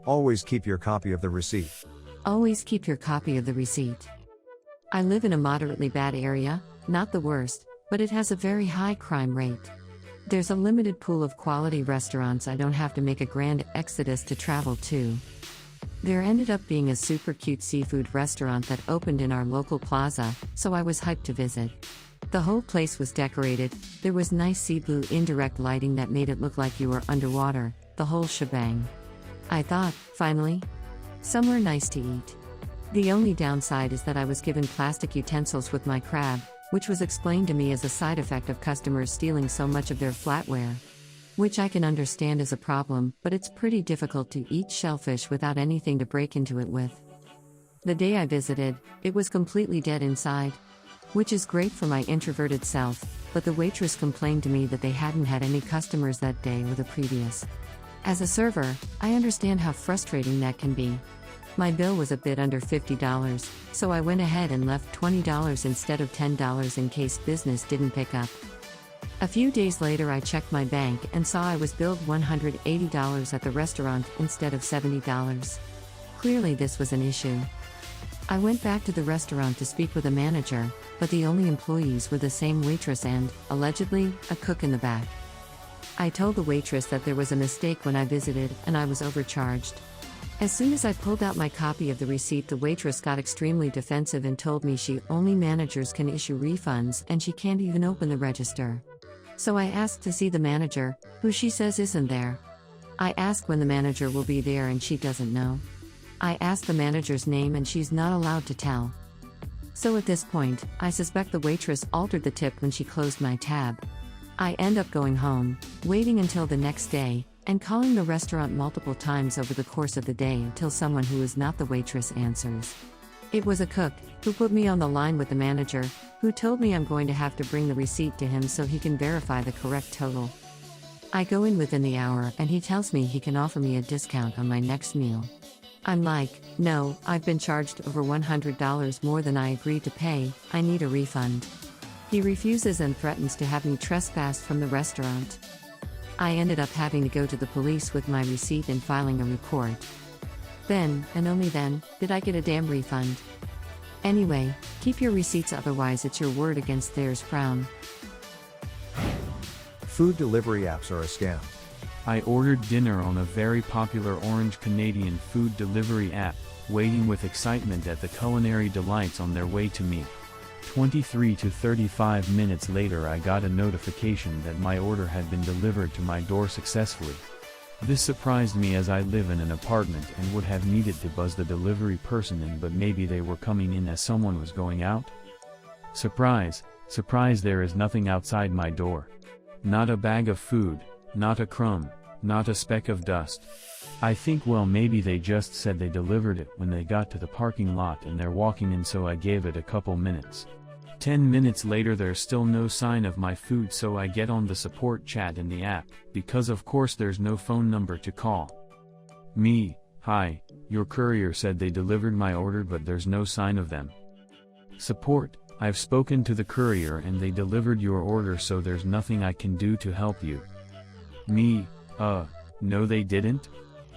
Always keep your copy of the receipt. Always keep your copy of the receipt. I live in a moderately bad area, not the worst, but it has a very high crime rate. There's a limited pool of quality restaurants I don't have to make a grand exodus to travel to. There ended up being a super cute seafood restaurant that opened in our local plaza, so I was hyped to visit. The whole place was decorated, there was nice sea blue indirect lighting that made it look like you were underwater, the whole shebang. I thought, finally, somewhere nice to eat. The only downside is that I was given plastic utensils with my crab, which was explained to me as a side effect of customers stealing so much of their flatware. Which I can understand is a problem, but it's pretty difficult to eat shellfish without anything to break into it with. The day I visited, it was completely dead inside. Which is great for my introverted self, but the waitress complained to me that they hadn't had any customers that day or the previous. As a server, I understand how frustrating that can be. My bill was a bit under $50, so I went ahead and left $20 instead of $10 in case business didn't pick up. A few days later I checked my bank and saw I was billed $180 at the restaurant instead of $70. Clearly this was an issue. I went back to the restaurant to speak with a manager, but the only employees were the same waitress and, allegedly, a cook in the back. I told the waitress that there was a mistake when I visited and I was overcharged. As soon as I pulled out my copy of the receipt, the waitress got extremely defensive and told me only managers can issue refunds and she can't even open the register. So I asked to see the manager, who she says isn't there. I ask when the manager will be there and she doesn't know. I ask the manager's name and she's not allowed to tell. So at this point, I suspect the waitress altered the tip when she closed my tab. I end up going home, waiting until the next day, and calling the restaurant multiple times over the course of the day until someone who is not the waitress answers. It was a cook, who put me on the line with the manager, who told me I'm going to have to bring the receipt to him so he can verify the correct total. I go in within the hour and he tells me he can offer me a discount on my next meal. I'm like, no, I've been charged over $100 more than I agreed to pay, I need a refund. He refuses and threatens to have me trespassed from the restaurant. I ended up having to go to the police with my receipt and filing a report. Then, and only then, did I get a damn refund. Anyway, keep your receipts, otherwise it's your word against theirs. Frown. Food delivery apps are a scam. I ordered dinner on a very popular Orange Canadian food delivery app, waiting with excitement at the culinary delights on their way to me. 23 to 35 minutes later I got a notification that my order had been delivered to my door successfully. This surprised me as I live in an apartment and would have needed to buzz the delivery person in, but maybe they were coming in as someone was going out? Surprise, surprise, there is nothing outside my door. Not a bag of food, not a crumb, not a speck of dust. I think, well, maybe they just said they delivered it when they got to the parking lot and they're walking in, so I gave it a couple minutes. 10 minutes later there's still no sign of my food, so I get on the support chat in the app, because of course there's no phone number to call. Me, hi, your courier said they delivered my order but there's no sign of them. Support, I've spoken to the courier and they delivered your order, so there's nothing I can do to help you. Me, no they didn't?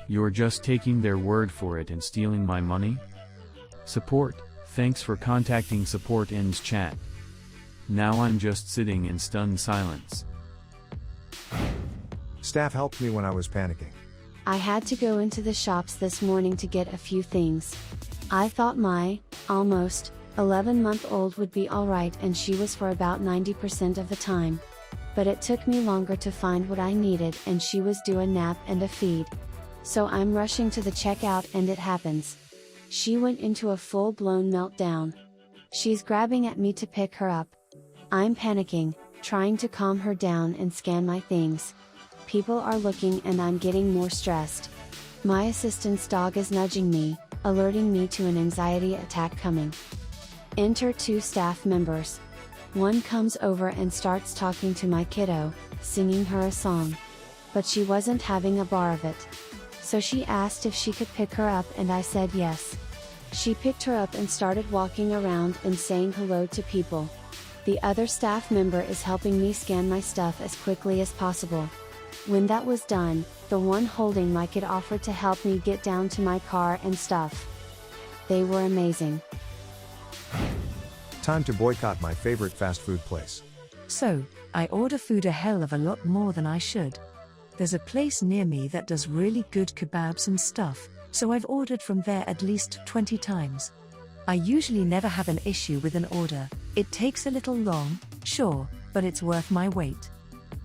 You're just taking their word for it and stealing my money? Support, thanks for contacting support, ends chat. Now I'm just sitting in stunned silence. Staff helped me when I was panicking. I had to go into the shops this morning to get a few things. I thought my, almost, 11-month-old would be alright, and she was for about 90% of the time. But it took me longer to find what I needed, and she was due a nap and a feed. So I'm rushing to the checkout and it happens. She went into a full-blown meltdown. She's grabbing at me to pick her up. I'm panicking, trying to calm her down and scan my things. People are looking and I'm getting more stressed. My assistant's dog is nudging me, alerting me to an anxiety attack coming. Enter 2 staff members. One comes over and starts talking to my kiddo, singing her a song. But she wasn't having a bar of it. So she asked if she could pick her up and I said yes. She picked her up and started walking around and saying hello to people. The other staff member is helping me scan my stuff as quickly as possible. When that was done, the one holding my kid offered to help me get down to my car and stuff. They were amazing. Time to boycott my favorite fast food place. So, I order food a hell of a lot more than I should. There's a place near me that does really good kebabs and stuff, so I've ordered from there at least 20 times. I usually never have an issue with an order. It takes a little long, sure, but it's worth my wait.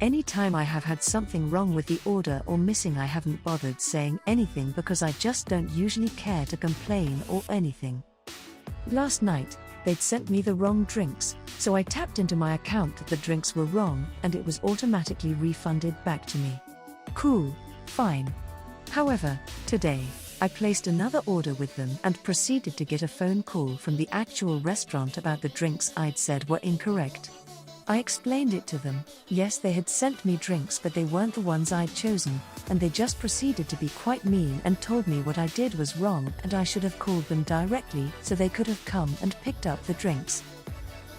Anytime I have had something wrong with the order or missing, I haven't bothered saying anything because I just don't usually care to complain or anything. Last night, they'd sent me the wrong drinks, so I tapped into my account that the drinks were wrong and it was automatically refunded back to me. Cool, fine. However, today, I placed another order with them and proceeded to get a phone call from the actual restaurant about the drinks I'd said were incorrect. I explained it to them. Yes, they had sent me drinks, but they weren't the ones I'd chosen, and they just proceeded to be quite mean and told me what I did was wrong and I should have called them directly so they could have come and picked up the drinks.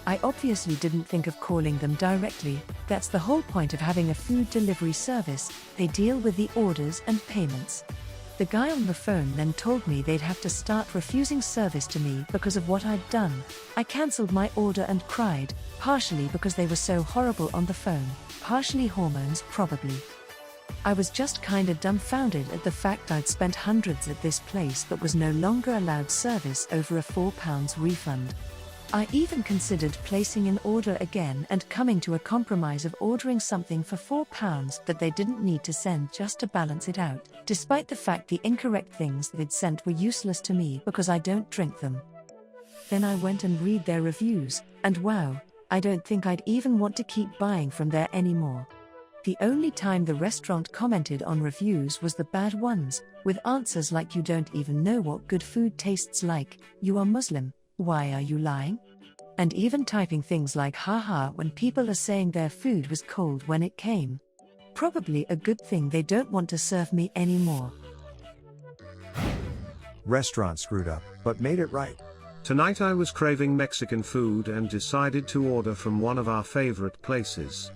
I obviously didn't think of calling them directly. That's the whole point of having a food delivery service. They deal with the orders and payments. The guy on the phone then told me they'd have to start refusing service to me because of what I'd done. I cancelled my order and cried, partially because they were so horrible on the phone, partially hormones probably. I was just kinda dumbfounded at the fact I'd spent hundreds at this place but was no longer allowed service over a £4 refund. I even considered placing an order again and coming to a compromise of ordering something for £4 that they didn't need to send just to balance it out, despite the fact the incorrect things they'd sent were useless to me because I don't drink them. Then I went and read their reviews, and wow, I don't think I'd even want to keep buying from there anymore. The only time the restaurant commented on reviews was the bad ones, with answers like "You don't even know what good food tastes like, you are Muslim. Why are you lying?" And even typing things like "haha" when people are saying their food was cold when it came. Probably a good thing they don't want to serve me anymore. Restaurant screwed up, but made it right. Tonight I was craving Mexican food and decided to order from one of our favorite places.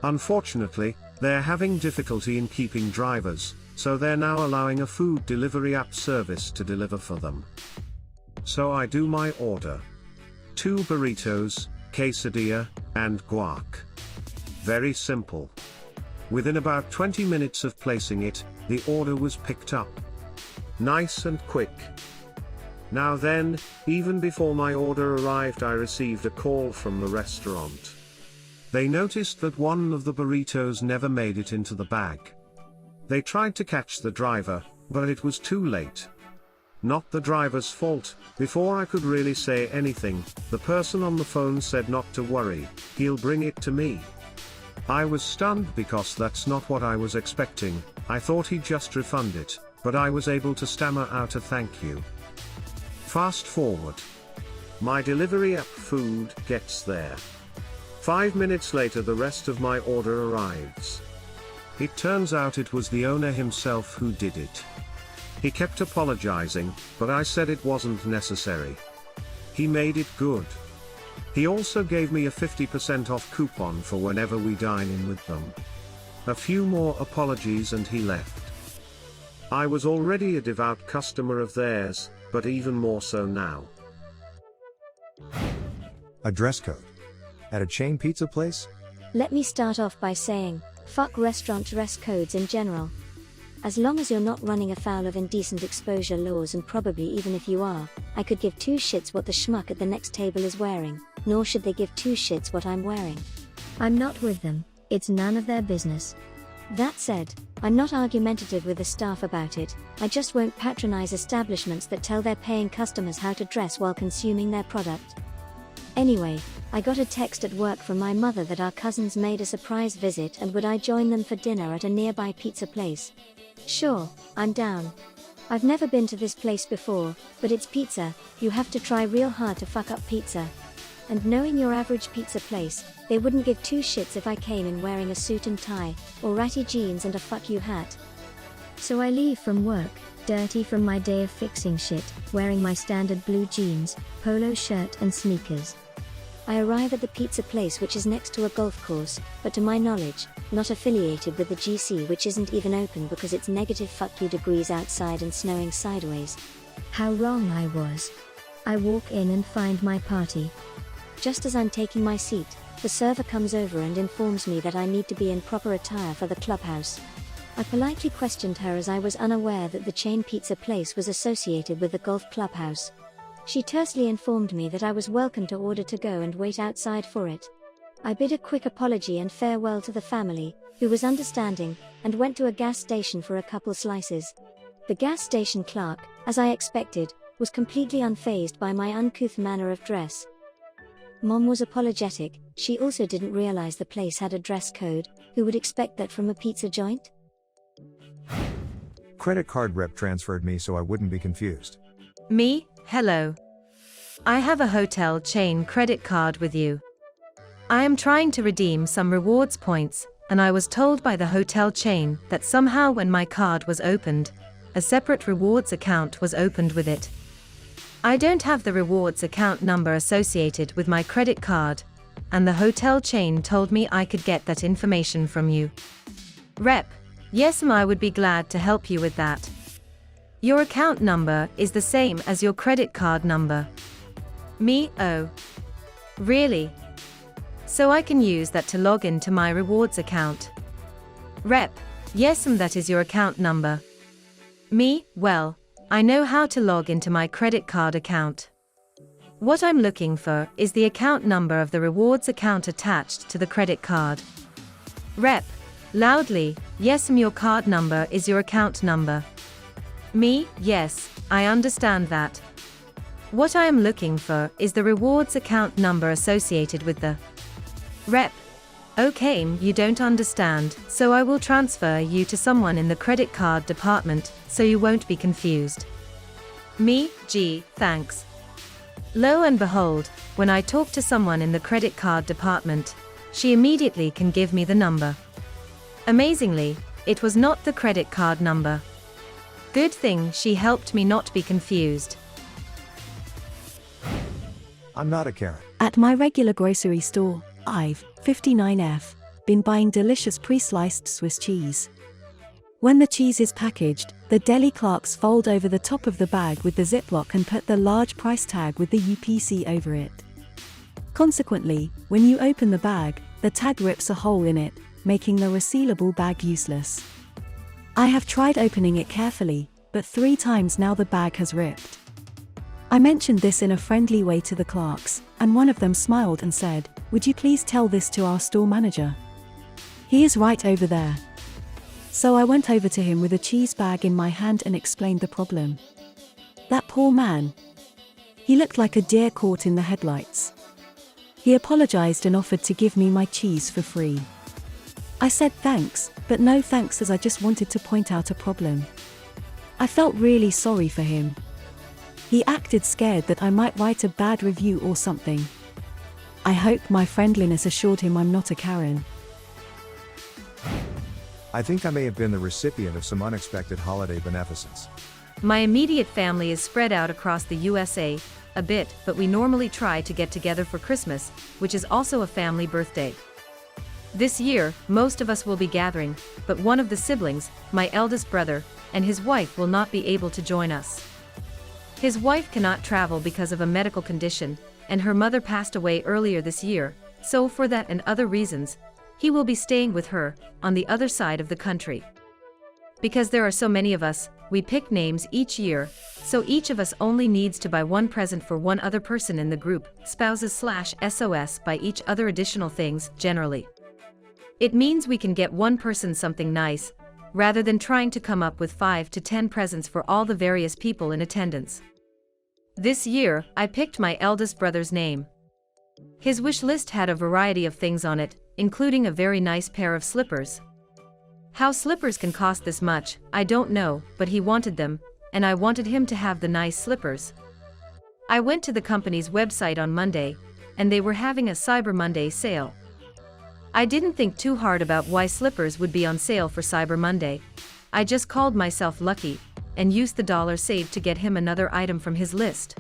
Unfortunately, they're having difficulty in keeping drivers, so they're now allowing a food delivery app service to deliver for them. So I do my order. 2 burritos, quesadilla, and guac. Very simple. Within about 20 minutes of placing it, the order was picked up. Nice and quick. Now then, even before my order arrived, I received a call from the restaurant. They noticed that one of the burritos never made it into the bag. They tried to catch the driver, but it was too late. Not the driver's fault. Before I could really say anything, the person on the phone said not to worry, he'll bring it to me. I was stunned because that's not what I was expecting. I thought he'd just refund it, but I was able to stammer out a thank you. Fast forward. My delivery app food gets there. 5 minutes later the rest of my order arrives. It turns out it was the owner himself who did it. He kept apologizing, but I said it wasn't necessary. He made it good. He also gave me a 50% off coupon for whenever we dine in with them. A few more apologies and he left. I was already a devout customer of theirs, but even more so now. A dress code. At a chain pizza place? Let me start off by saying, fuck restaurant dress codes in general. As long as you're not running afoul of indecent exposure laws, and probably even if you are, I could give 2 shits what the schmuck at the next table is wearing, nor should they give 2 shits what I'm wearing. I'm not with them, it's none of their business. That said, I'm not argumentative with the staff about it. I just won't patronize establishments that tell their paying customers how to dress while consuming their product. Anyway, I got a text at work from my mother that our cousins made a surprise visit and would I join them for dinner at a nearby pizza place. Sure, I'm down. I've never been to this place before, but it's pizza, you have to try real hard to fuck up pizza. And knowing your average pizza place, they wouldn't give 2 shits if I came in wearing a suit and tie, or ratty jeans and a fuck you hat. So I leave from work, dirty from my day of fixing shit, wearing my standard blue jeans, polo shirt and sneakers. I arrive at the pizza place, which is next to a golf course, but to my knowledge, not affiliated with the GC, which isn't even open because it's negative fuck you degrees outside and snowing sideways. How wrong I was. I walk in and find my party. Just as I'm taking my seat, the server comes over and informs me that I need to be in proper attire for the clubhouse. I politely questioned her as I was unaware that the chain pizza place was associated with the golf clubhouse. She tersely informed me that I was welcome to order to go and wait outside for it. I bid a quick apology and farewell to the family, who was understanding, and went to a gas station for a couple slices. The gas station clerk, as I expected, was completely unfazed by my uncouth manner of dress. Mom was apologetic. She also didn't realize the place had a dress code. Who would expect that from a pizza joint? Credit card rep transferred me so I wouldn't be confused. Me, hello. I have a hotel chain credit card with you. I am trying to redeem some rewards points, and I was told by the hotel chain that somehow when my card was opened, a separate rewards account was opened with it. I don't have the rewards account number associated with my credit card, and the hotel chain told me I could get that information from you. Rep, yes, I would be glad to help you with that. Your account number is the same as your credit card number. Me, oh. Really? So I can use that to log into my rewards account. Rep, yes, that is your account number. Me, well, I know how to log into my credit card account. What I'm looking for is the account number of the rewards account attached to the credit card. Rep, loudly, yes, your card number is your account number. Me, yes, I understand that. What I am looking for is the rewards account number associated with the Rep, okay, you don't understand, so I will transfer you to someone in the credit card department, so you won't be confused. Me, gee, thanks. Lo and behold, when I talk to someone in the credit card department, she immediately can give me the number. Amazingly, it was not the credit card number. Good thing she helped me not be confused. I'm not a Karen. At my regular grocery store, I've, 59F, been buying delicious pre-sliced Swiss cheese. When the cheese is packaged, the deli clerks fold over the top of the bag with the Ziploc and put the large price tag with the UPC over it. Consequently, when you open the bag, the tag rips a hole in it, making the resealable bag useless. I have tried opening it carefully, but 3 times now the bag has ripped. I mentioned this in a friendly way to the clerks, and one of them smiled and said, "Would you please tell this to our store manager? He is right over there." So I went over to him with a cheese bag in my hand and explained the problem. That poor man. He looked like a deer caught in the headlights. He apologized and offered to give me my cheese for free. I said thanks, but no thanks, as I just wanted to point out a problem. I felt really sorry for him. He acted scared that I might write a bad review or something. I hope my friendliness assured him I'm not a Karen. I think I may have been the recipient of some unexpected holiday beneficence. My immediate family is spread out across the USA, a bit, but we normally try to get together for Christmas, which is also a family birthday. This year, most of us will be gathering, but one of the siblings, my eldest brother, and his wife will not be able to join us. His wife cannot travel because of a medical condition, and her mother passed away earlier this year, so for that and other reasons, he will be staying with her, on the other side of the country. Because there are so many of us, we pick names each year, so each of us only needs to buy one present for one other person in the group, spouses/SOS buy each other additional things, generally. It means we can get one person something nice, rather than trying to come up with 5 to 10 presents for all the various people in attendance. This year, I picked my eldest brother's name. His wish list had a variety of things on it, including a very nice pair of slippers. How slippers can cost this much, I don't know, but he wanted them, and I wanted him to have the nice slippers. I went to the company's website on Monday, and they were having a Cyber Monday sale. I didn't think too hard about why slippers would be on sale for Cyber Monday. I just called myself lucky, and used the dollar saved to get him another item from his list.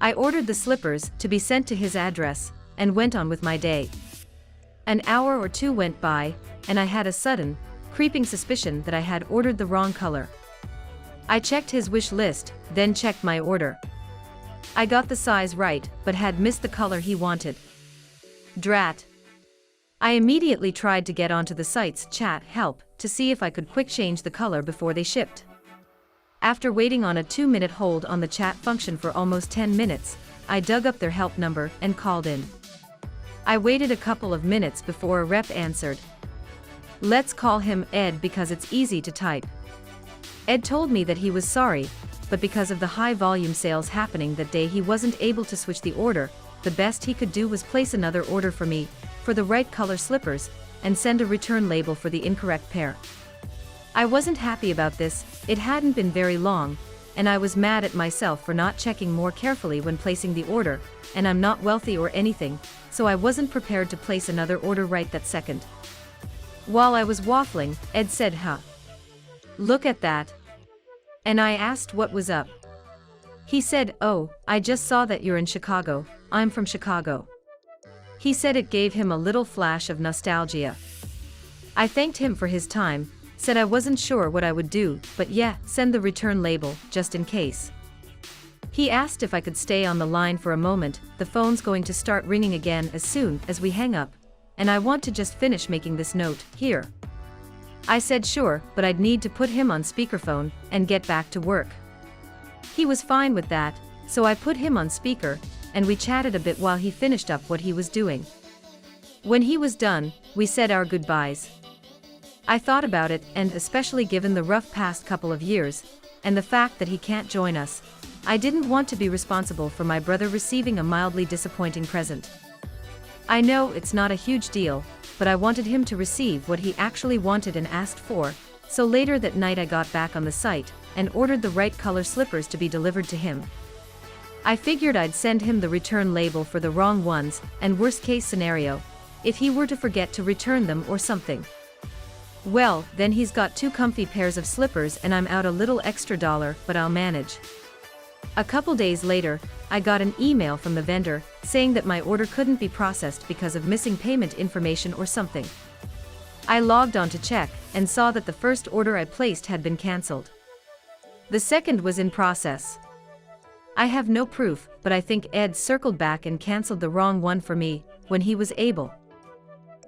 I ordered the slippers to be sent to his address, and went on with my day. An hour or two went by, and I had a sudden, creeping suspicion that I had ordered the wrong color. I checked his wish list, then checked my order. I got the size right, but had missed the color he wanted. Drat. I immediately tried to get onto the site's chat help to see if I could quick change the color before they shipped. After waiting on a 2-minute hold on the chat function for almost 10 minutes, I dug up their help number and called in. I waited a couple of minutes before a rep answered. Let's call him Ed because it's easy to type. Ed told me that he was sorry, but because of the high volume sales happening that day he wasn't able to switch the order. The best he could do was place another order for me, for the right color slippers, and send a return label for the incorrect pair. I wasn't happy about this, it hadn't been very long, and I was mad at myself for not checking more carefully when placing the order, and I'm not wealthy or anything, so I wasn't prepared to place another order right that second. While I was waffling, Ed said, "Huh. Look at that." And I asked what was up. He said, "Oh, I just saw that you're in Chicago, I'm from Chicago." He said it gave him a little flash of nostalgia. I thanked him for his time, said I wasn't sure what I would do, but yeah, send the return label, just in case. He asked if I could stay on the line for a moment, the phone's going to start ringing again as soon as we hang up, and I want to just finish making this note, here. I said sure, but I'd need to put him on speakerphone, and get back to work. He was fine with that, so I put him on speaker, and we chatted a bit while he finished up what he was doing. When he was done, we said our goodbyes. I thought about it, and especially given the rough past couple of years, and the fact that he can't join us, I didn't want to be responsible for my brother receiving a mildly disappointing present. I know it's not a huge deal, but I wanted him to receive what he actually wanted and asked for, so later that night I got back on the site, and ordered the right color slippers to be delivered to him. I figured I'd send him the return label for the wrong ones, and worst case scenario, if he were to forget to return them or something. Well, then he's got 2 comfy pairs of slippers and I'm out a little extra $1, but I'll manage. A couple days later, I got an email from the vendor, saying that my order couldn't be processed because of missing payment information or something. I logged on to check, and saw that the first order I placed had been cancelled. The second was in process. I have no proof, but I think Ed circled back and cancelled the wrong one for me, when he was able.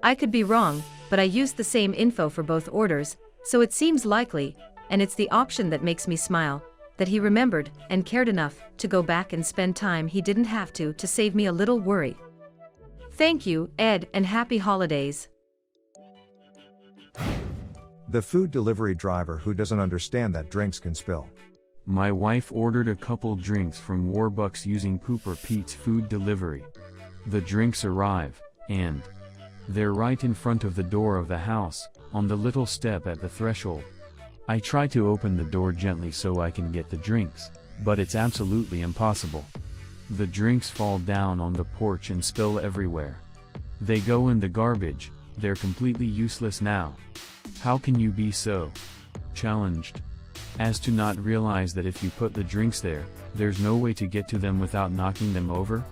I could be wrong, but I used the same info for both orders, so it seems likely, and it's the option that makes me smile, that he remembered, and cared enough, to go back and spend time he didn't have to save me a little worry. Thank you, Ed, and happy holidays. The food delivery driver who doesn't understand that drinks can spill. My wife ordered a couple drinks from Warbucks using Pooper Pete's food delivery. The drinks arrive, and they're right in front of the door of the house, on the little step at the threshold. I try to open the door gently so I can get the drinks, but it's absolutely impossible. The drinks fall down on the porch and spill everywhere. They go in the garbage, they're completely useless now. How can you be so challenged as to not realize that if you put the drinks there, there's no way to get to them without knocking them over?